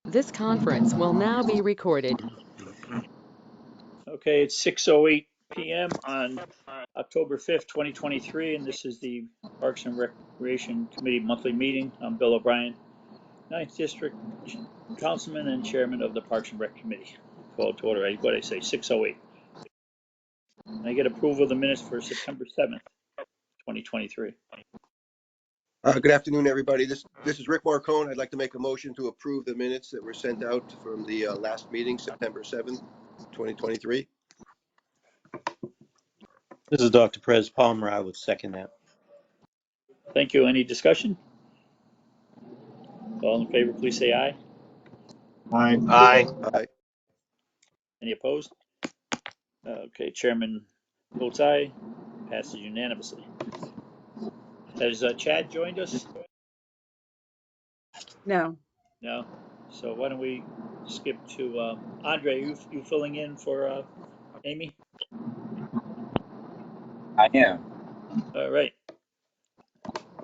This conference will now be recorded. Okay, it's 6:08 p.m. on October 5th, 2023, and this is the Parks and Recreation Committee monthly meeting. I'm Bill O'Brien, 9th District Councilman and Chairman of the Parks and Rec Committee. Call to order. What did I say? 6:08. I get approval of the minutes for September 7th, 2023. Good afternoon, everybody. This is Rick Marcone. I'd like to make a motion to approve the minutes that were sent out from the last meeting, September 7th, 2023. This is Dr. Perez Palmer. I would second that. Thank you. Any discussion? All in favor, please say aye. Aye. Aye. Any opposed? Okay, Chairman votes aye. Passes unanimously. Has Chad joined us? No. No. So why don't we skip to Andre? You filling in for Amy? I am. All right,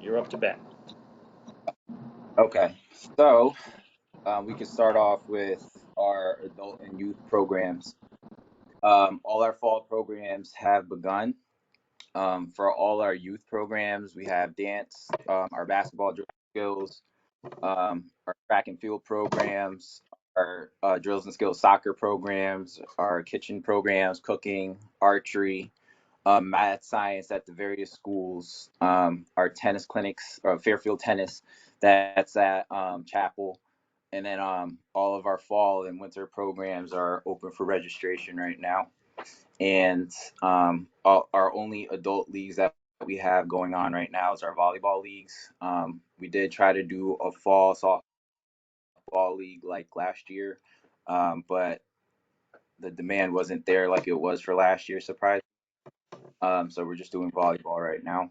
you're up to bat. Okay. So we can start off with our adult and youth programs. All our fall programs have begun. For all our youth programs, we have dance, our basketball drill skills, our track and field programs, our drills and skills soccer programs, our kitchen programs, cooking, archery, math, science at the various schools, our tennis clinics, Fairfield Tennis, that's at Chapel, and then all of our fall and winter programs are open for registration right now. And our only adult leagues that we have going on right now is our volleyball leagues. We did try to do a fall softball league like last year, but the demand wasn't there like it was for last year, surprisingly. So we're just doing volleyball right now.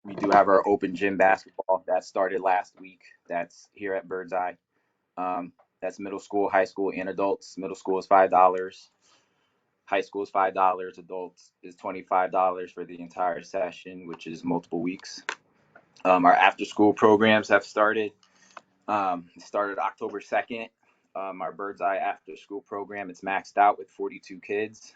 We do have our open gym basketball that started last week. That's here at Birdseye. That's middle school, high school, and adults. Middle school is $5. High school is $5. Adults is $25 for the entire session, which is multiple weeks. Our after school programs have started. Started October 2nd. Our Birdseye after school program, it's maxed out with 42 kids.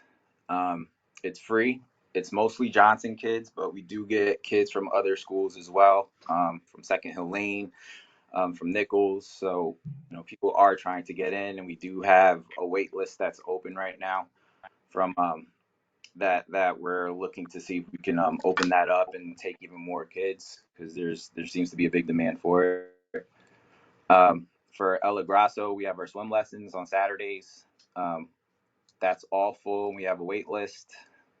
It's free. It's mostly Johnson kids, but we do get kids from other schools as well, from Second Hill Lane, from Nichols. So, people are trying to get in, and we do have a wait list that's open right now from that we're looking to see if we can open that up and take even more kids, because there seems to be a big demand for it. For El Grasso, we have our swim lessons on Saturdays. That's all full. We have a wait list.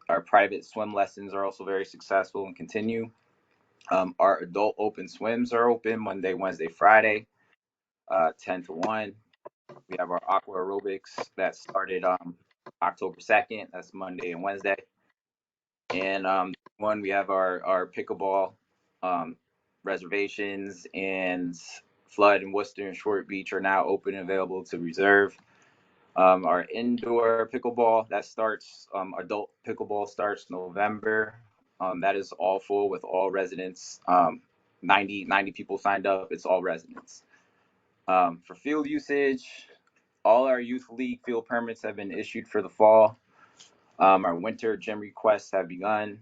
Our private swim lessons are also very successful and continue. Our adult open swims are open Monday, Wednesday, Friday, 10 to 1. We have our aqua aerobics that started October 2nd. That's Monday and Wednesday. And we have our pickleball reservations, and Flood and Worcester and Short Beach are now open and available to reserve. Our indoor pickleball that starts, adult pickleball starts November. That is all full with all residents. 90 people signed up. It's all residents. For field usage, all our youth league field permits have been issued for the fall. Our winter gym requests have begun.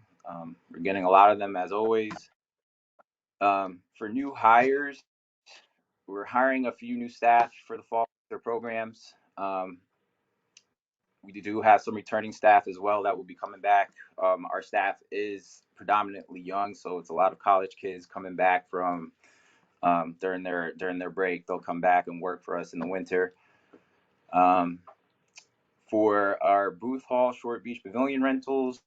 We're getting a lot of them as always. For new hires, we're hiring a few new staff for the fall winter programs. We do have some returning staff as well that will be coming back. Our staff is predominantly young, so it's a lot of college kids coming back from during their break. They'll come back and work for us in the winter. For our booth hall, Short Beach Pavilion rentals,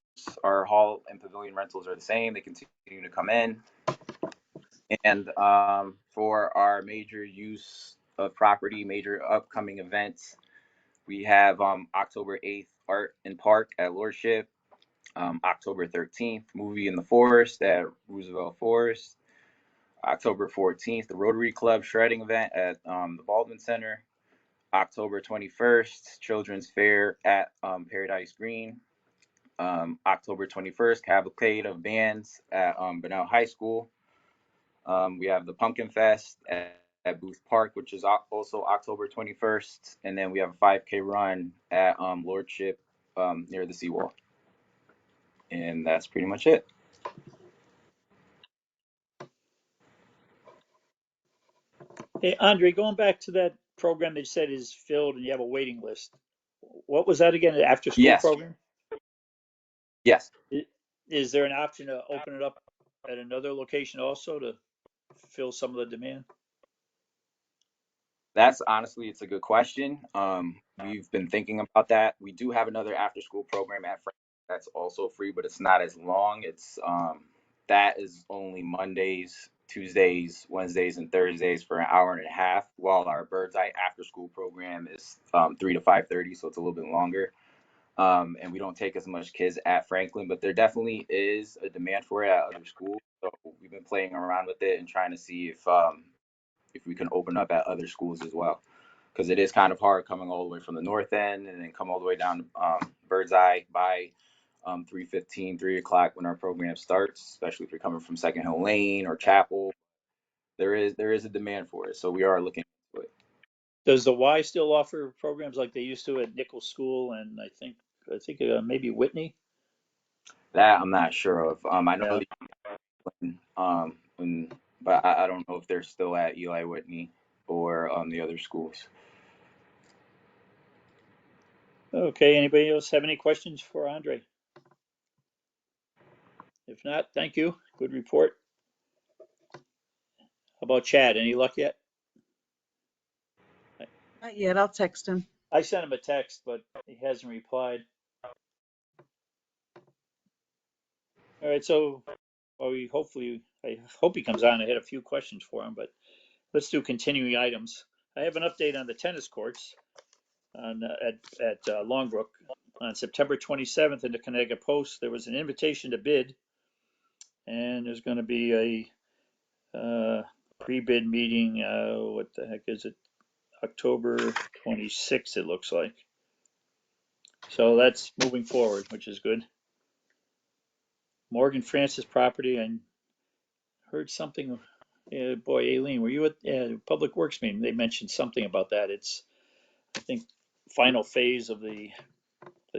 our hall and pavilion rentals are the same. They continue to come in. And for our major use of property, major upcoming events, we have October 8th, Art and Park at Lordship. October 13th, Movie in the Forest at Roosevelt Forest. October 14th, the Rotary Club shredding event at the Baldwin Center. October 21st, Children's Fair at Paradise Green. October 21st, Cavalcade of Bands at Bunnell High School. We have the Pumpkin Fest at at Booth Park, which is also October 21st. And then we have a 5K run at Lordship near the seawall. And that's pretty much it. Hey, Andre, going back to that program that you said is filled and you have a waiting list. What was that again? An after school Yes. program? Yes. Is there an option to open it up at another location also to fill some of the demand? That's honestly, it's a good question. We've been thinking about that. We do have another after school program at Frank that's also free, but it's not as long. It's that is only Mondays, Tuesdays, Wednesdays, and Thursdays for an hour and a half, while our Bird's Eye after school program is 3 to 5:30, so it's a little bit longer. And we don't take as much kids at Franklin, but there definitely is a demand for it at other schools. So we've been playing around with it and trying to see if we can open up at other schools as well, because it is kind of hard coming all the way from the north end and then come all the way down to Bird's Eye by 3:15, 3 o'clock when our program starts, especially if you're coming from Second Hill Lane or Chapel. There is a demand for it, so we are looking into it. Does the Y still offer programs like they used to at Nichols School and I think maybe Whitney? That I'm not sure of. I know Yeah. when, but I don't know if they're still at Eli Whitney or the other schools. Okay. Anybody else have any questions for Andre? If not, thank you. Good report. How about Chad? Any luck yet? I, Not yet. I'll text him. I sent him a text, but he hasn't replied. All right. So, well, I hope he comes on. I had a few questions for him, but let's do continuing items. I have an update on the tennis courts at Longbrook. On September 27th in the Connecticut Post, there was an invitation to bid, and there's going to be a pre-bid meeting. What the heck is it? October 26th, it looks like. So that's moving forward, which is good. Morgan Francis property. I heard something. Boy, Aileen, were you at Public Works meeting? They mentioned something about that. It's, I think, final phase of the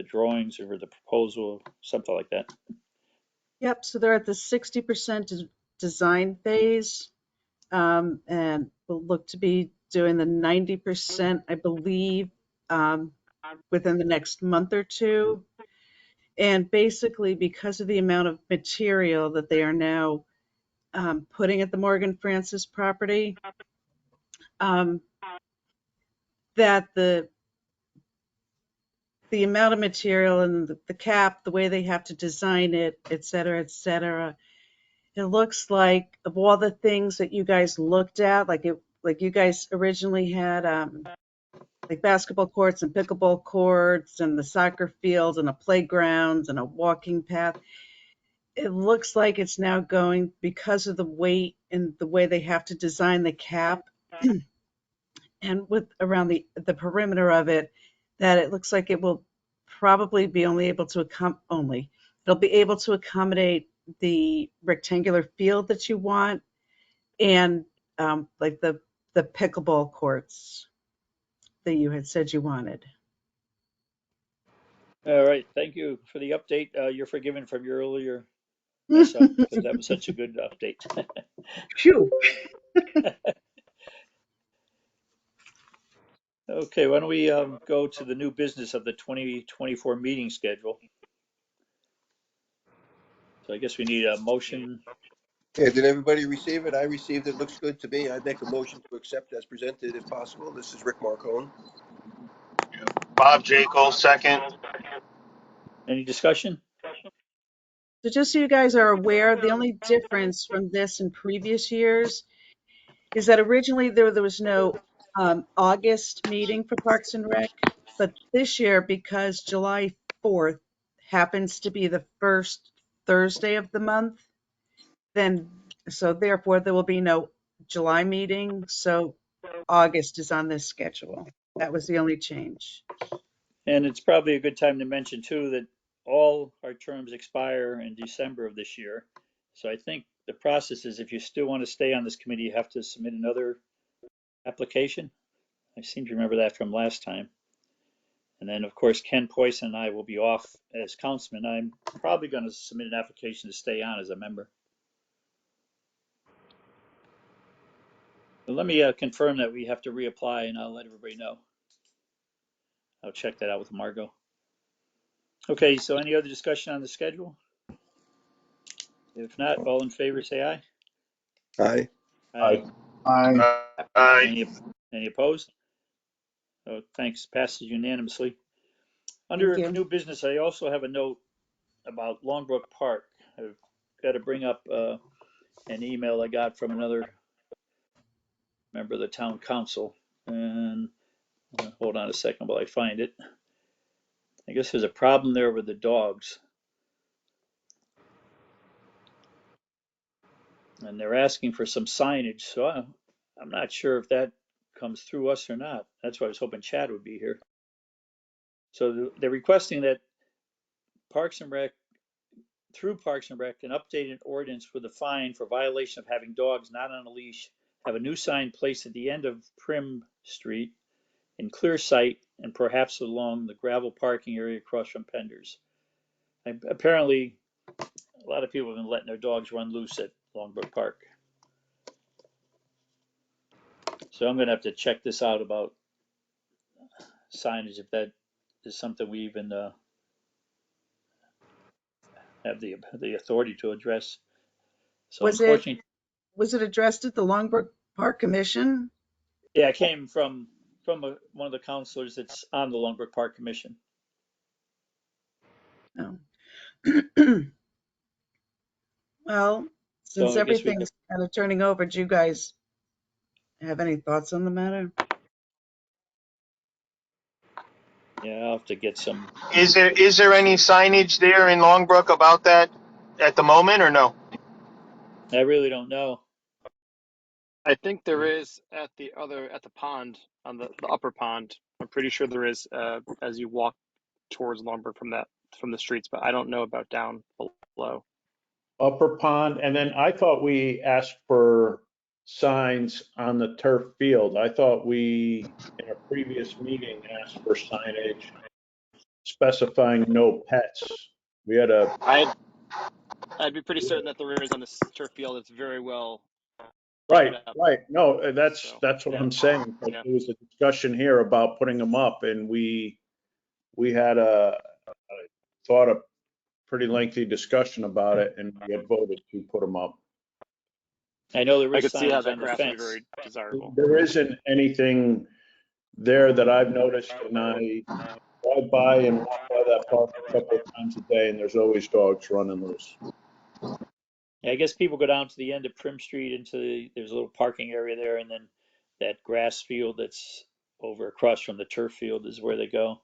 drawings or the proposal, something like that. Yep. So they're at the 60% design phase, and we'll look to be doing the 90%, I believe, within the next month or two. And basically, because of the amount of material that they are now putting at the Morgan Francis property, um, that the amount of material and the cap, the way they have to design it, et cetera, it looks like of all the things that you guys looked at, like you guys originally had, like basketball courts and pickleball courts and the soccer fields and a playground and a walking path. It looks like it's now going, because of the weight and the way they have to design the cap and with around the perimeter of it, that it looks like it will probably be only able to it'll be able to accommodate the rectangular field that you want, and like the pickleball courts that you had said you wanted. All right, thank you for the update. You're forgiven from your earlier mess up because that was such a good update. Phew. Okay, why don't we go to the new business of the 2024 meeting schedule? So I guess we need a motion. Yeah, did everybody receive it? I received it. Looks good to me. I'd make a motion to accept as presented if possible. This is Rick Marcone. Bob Jaco, second. Any discussion? So just so you guys are aware, the only difference from this and previous years is that originally there was no August meeting for Parks and Rec, but this year, because July 4th happens to be the first Thursday of the month, then so therefore there will be no July meeting. So August is on this schedule. That was the only change. And it's probably a good time to mention too that all our terms expire in December of this year. So I think the process is if you still want to stay on this committee, you have to submit another application. I seem to remember that from last time. And then, of course, Ken Poison and I will be off as councilman. I'm probably going to submit an application to stay on as a member. But let me confirm that we have to reapply, and I'll let everybody know. I'll check that out with Margot. Okay, so any other discussion on the schedule? If not, all in favor, say aye. Aye. Aye. Aye. Aye. Any opposed? Oh, thanks. Passes unanimously. Thank Under you. new business, I also have a note about Longbrook Park. I've got to bring up an email I got from another member of the town council. And hold on a second while I find it. I guess there's a problem there with the dogs. And they're asking for some signage. So I'm not sure if that comes through us or not. That's why I was hoping Chad would be here. So they're requesting that Parks and Rec, through Parks and Rec, an updated ordinance with a fine for violation of having dogs not on a leash, have a new sign placed at the end of Prim Street in clear sight and perhaps along the gravel parking area across from Pender's. Apparently, a lot of people have been letting their dogs run loose at Longbrook Park. So I'm going to have to check this out about signage, if that is something we even have the authority to address. So Was it unfortunately, addressed at the Longbrook Park Commission? yeah, it came from one of the counselors that's on the Longbrook Park Commission. No. Well, since So I guess we could, everything's kind of turning over, do you guys have any thoughts on the matter? yeah, I'll have to get some. Is there any signage there in Longbrook about that at the moment or no? I really don't know. I think there is at the pond on the upper pond. I'm pretty sure there is as you walk towards Lombard from the streets, but I don't know about down below. Upper Pond, and then I thought we asked for signs on the turf field. I thought we, in a previous meeting, asked for signage specifying no pets. We had a, I'd be pretty certain that there is on this turf field. It's very well laid right, up. right. No, that's So what yeah, I'm saying. But yeah. there was a discussion here about putting them up, and we had thought a pretty lengthy discussion about it, and we had voted to put them up. I know there I is could see how signage that on the grass would be fence. very desirable. There isn't anything there that I've noticed, and I drive by and walk by that park a couple of times a day, and there's always dogs running loose. Yeah, I guess people go down to the end of Prim Street there's a little parking area there, and then that grass field that's over across from the turf field is where they go.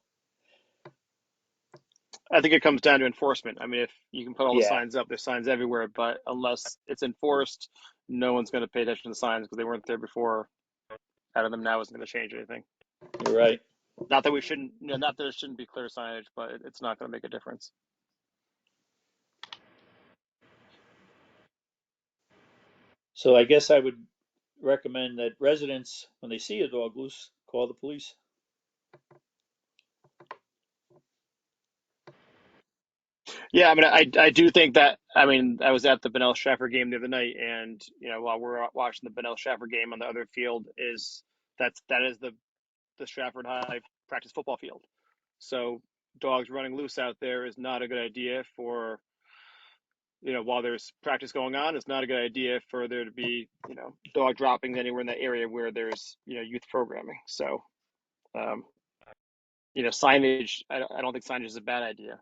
I think it comes down to enforcement. I mean, if you can put all the Yeah, signs up, there's signs everywhere, but unless it's enforced, no one's going to pay attention to the signs because they weren't there before. Adding them now isn't going to change anything. you're right. Not that we shouldn't, not that it shouldn't be clear signage, but it's not going to make a difference. So I guess I would recommend that residents, when they see a dog loose, call the police. Yeah, I mean, I do think that. I mean, I was at the Benel Stratford game the other night, and while we're watching the Benel Stratford game on the other field, that is the Stratford High practice football field. So dogs running loose out there is not a good idea for while there's practice going on. It's not a good idea for there to be dog droppings anywhere in that area where there's youth programming. So signage. I don't think signage is a bad idea.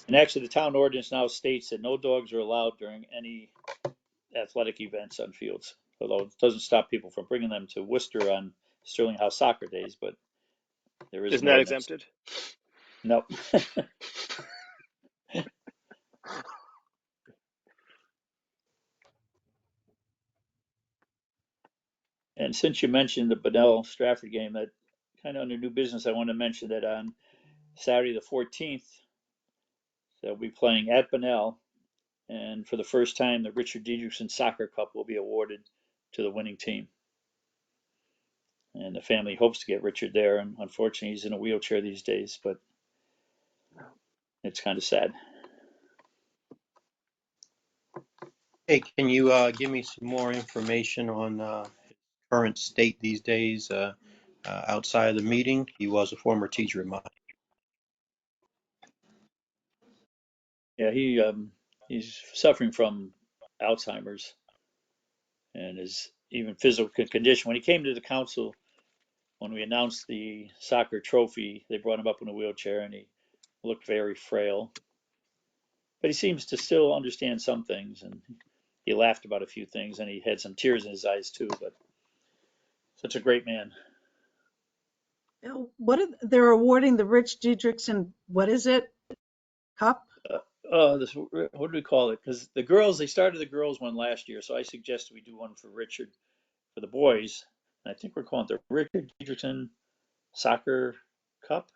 And actually, the town ordinance now states that no dogs are allowed during any athletic events on fields. Although it doesn't stop people from bringing them to Worcester on Sterling House soccer days, but there is an Isn't that ordinance. exempted? Nope. And since you mentioned the Bedell Stratford game, that kind of under new business, I want to mention that on Saturday the 14th, they'll be playing at Benell, and for the first time, the Richard Dietrichson Soccer Cup will be awarded to the winning team. and the family hopes to get Richard there. And unfortunately, he's in a wheelchair these days, but it's kind of sad. Hey, can you give me some more information on current state these days outside of the meeting? He was a former teacher of mine. Yeah, he's suffering from Alzheimer's and his even physical condition. When he came to the council, when we announced the soccer trophy, they brought him up in a wheelchair, and he looked very frail. But he seems to still understand some things, and he laughed about a few things, and he had some tears in his eyes too. But such a great man. They're awarding the Rich Diedrichson, what is it? Cup? What do we call it? Because the girls, they started the girls one last year, so I suggested we do one for Richard for the boys. And I think we're calling it the Richard Diedrichson Soccer Cup.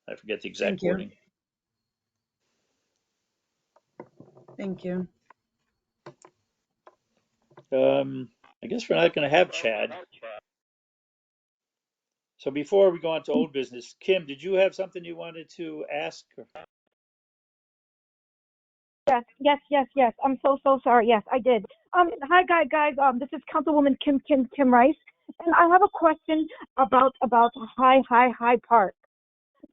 I forget the exact Thank you. wording. Thank you. I guess we're not going to have Chad. So before we go on to old business, Kim, did you have something you wanted to ask? Yes. I'm so sorry. Yes, I did. Hi, guys. This is Councilwoman Kim Rice, and I have a question about High Park.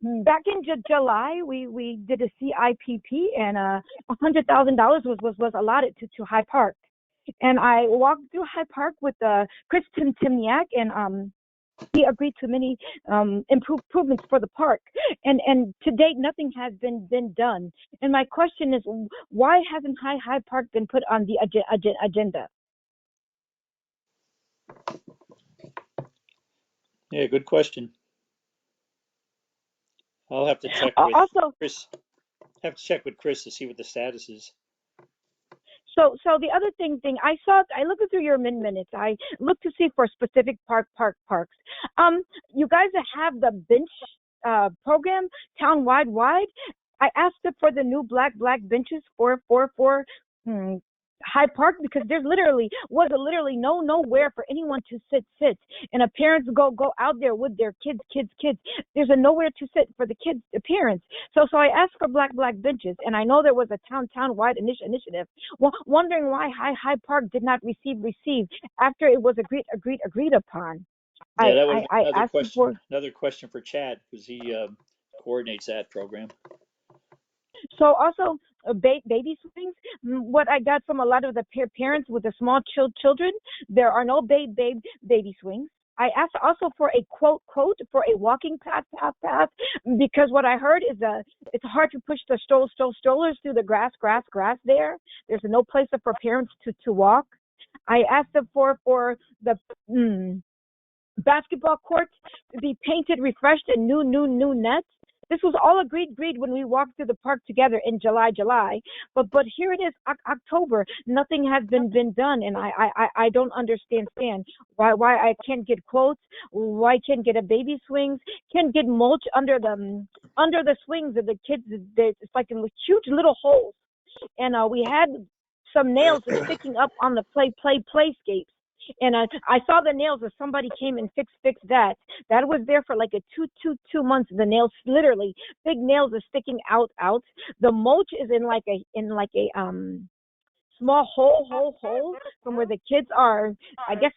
Back in July, we did a CIPP, and $100,000 was allotted to High Park, and I walked through High Park with Chris Timniak, and he agreed to many improvements for the park, and to date nothing has been done. And my question is, why hasn't High Park been put on the agenda? Yeah, good question. I'll have to check with Also, Chris. Have to check with Chris to see what the status is. so the other thing I looked through your minutes. I looked to see for specific parks. You guys have the bench program town-wide. I asked it for the new black benches for High Park, because there's literally nowhere for anyone to sit, and parents go out there with their kids. There's a nowhere to sit for the kids, the parents. So I asked for black benches, and I know there was a town-wide initiative. Wondering why High Park did not receive after it was agreed upon. Yeah, that was I another asked question. for. Another question for Chad, because he coordinates that program. So also baby swings. What I got from a lot of the parents with the small children, there are no baby swings. I asked also for a quote for a walking path, because what I heard is it's hard to push the strollers through the grass there. There's no place for parents to walk. I asked them for the basketball courts to be painted, refreshed, and new nets. This was all agreed when we walked through the park together in July. But here it is, October. Nothing has been done, and I don't understand why I can't get quotes, why I can't get a baby swings, can't get mulch under the swings of the kids. It's like in huge little holes, and we had some nails sticking up on the playscapes. And I saw the nails as somebody came and fixed that. That was there for like a two months. The nails, literally, big nails are sticking out. The mulch is in like a small hole from where the kids are, I guess,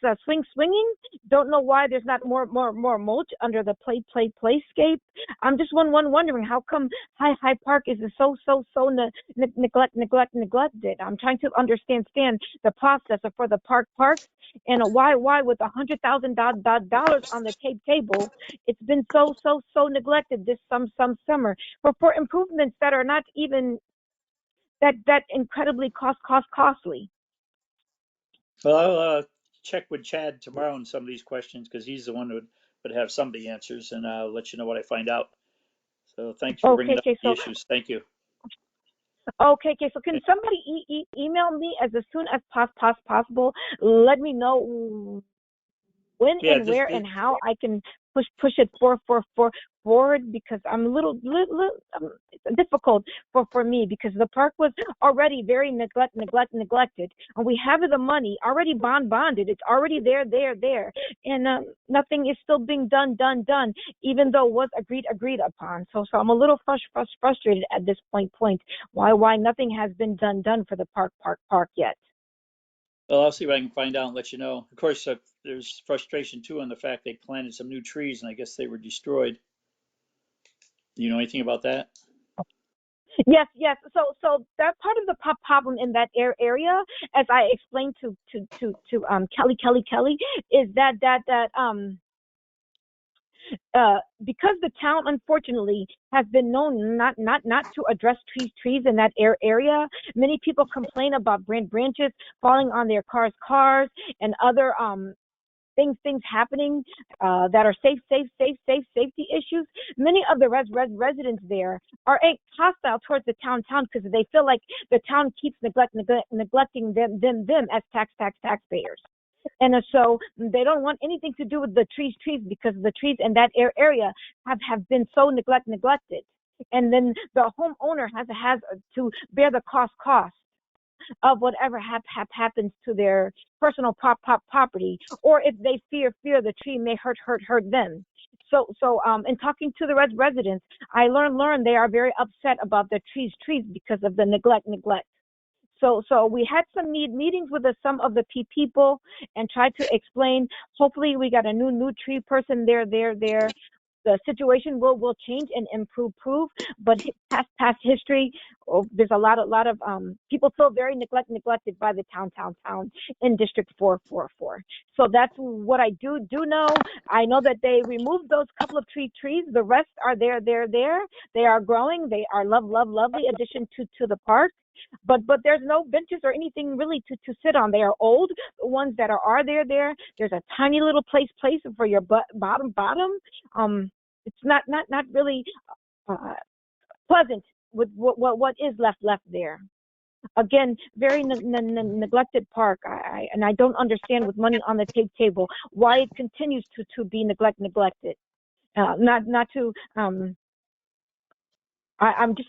swinging. Don't know why there's not more mulch under the playscape. I'm just wondering how come High Park is so neglected. I'm trying to understand the process for the parks, and why with $100,000 on the table, it's been so neglected this summer for improvements that are not even that incredibly costly. Well, I'll check with Chad tomorrow on some of these questions, because he's the one who would have some of the answers, and I'll let you know what I find out. So thanks for bringing up the issues. Thank you. Okay, so can somebody email me as soon as possible? Let me know when and where and how I can push it forward, because I'm a little it's difficult for me, because the park was already very neglected, and we have the money already bonded. It's already there, and nothing is still being done, even though it was agreed upon. So I'm a little frustrated at this point. Why nothing has been done for the park yet? Well, I'll see if I can find out and let you know. Of course, there's frustration too on the fact they planted some new trees and I guess they were destroyed. Do you know anything about that? Yes. So that part of the problem in that area, as I explained to Kelly, is because the town unfortunately has been known not to address trees in that area. Many people complain about branches falling on their cars and other things happening that are safety issues. Many of the residents there are hostile towards the town because they feel like the town keeps neglecting them as taxpayers. And so they don't want anything to do with the trees because the trees in that area have been so neglected. And then the homeowner has to bear the cost of whatever happens to their personal property, or if they fear the tree may hurt them. So in talking to the residents, I learned they are very upset about the trees because of the neglect. So we had some meetings with some of the people and tried to explain. Hopefully we got a new tree person there. The situation will change and improve, but past history, there's a lot of people feel very neglected by the town in District 444. So that's what I do know. I know that they removed those couple of trees. The rest are there. They are growing. They are lovely addition to the park. But there's no benches or anything really to sit on. They are old. The ones that are there. There's a tiny little place for your bottom. It's not really pleasant with what is left there. Again, very neglected park. I don't understand, with money on the table, why it continues to be neglected. Not to I'm just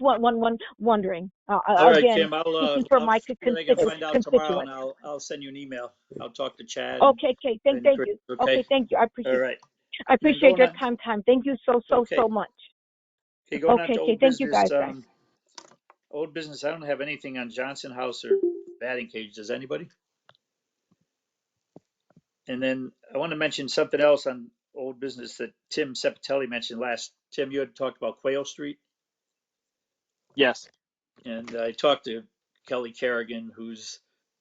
wondering. All right, Again, Kim, speaking for I'll my see what I can find out tomorrow and constituents. I'll send you an email. I'll talk to Chad Okay. Thank and Chris. you. Okay. Okay, thank you. I All right. And then appreciate going your on. time. Thank you so Okay. much. Okay. Going on to Okay. old Thank you, business. guys. Old business. I don't have anything on Johnson House or batting cage. Does anybody? And then I want to mention something else on old business that Tim Sepitelli mentioned last. Tim, you had talked about Quayle Street, Yes. and I talked to Kelly Kerrigan, who's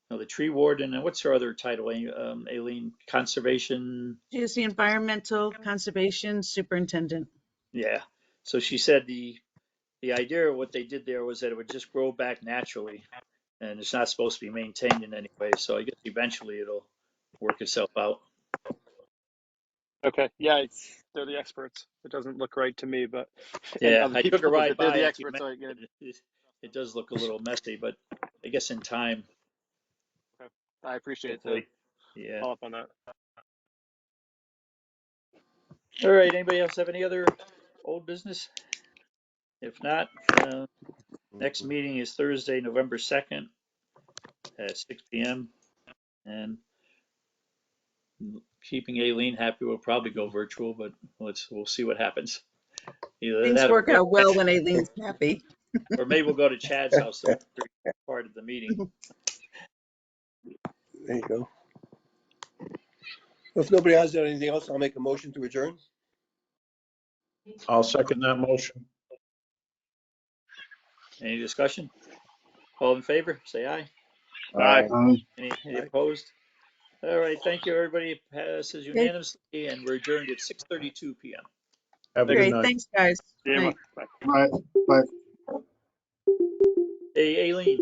the tree warden, and what's her other title? Aileen, conservation. She is the environmental conservation superintendent. Yeah. So she said the idea of what they did there was that it would just grow back naturally, and it's not supposed to be maintained in any way. So I guess eventually it'll work itself out. Okay. Yeah, they're the experts. It doesn't look right to me, but and Yeah, other I took a people, ride but they're by the it. You experts. So mentioned it does look a little messy, but I guess in time. okay. I appreciate the Hopefully. Yeah. follow up on that. All right. Anybody else have any other old business? If not, next meeting is Thursday, November 2nd at 6 p.m. And keeping Aileen happy, we'll probably go virtual, but we'll see what happens. Either Things that, work out well when Aileen's happy. or maybe we'll go to Chad's house the part of the meeting. There you go. If nobody has anything else, I'll make a motion to adjourn. I'll second that motion. Any discussion? All in favor, say aye. Aye. Any opposed? All right. Thank you, everybody. It passes Okay, unanimously, and we're adjourned at 6:32 p.m. Have a good Thanks. great. night. Thanks, guys. See you. Night. Bye. Bye. Bye. Hey, Aileen.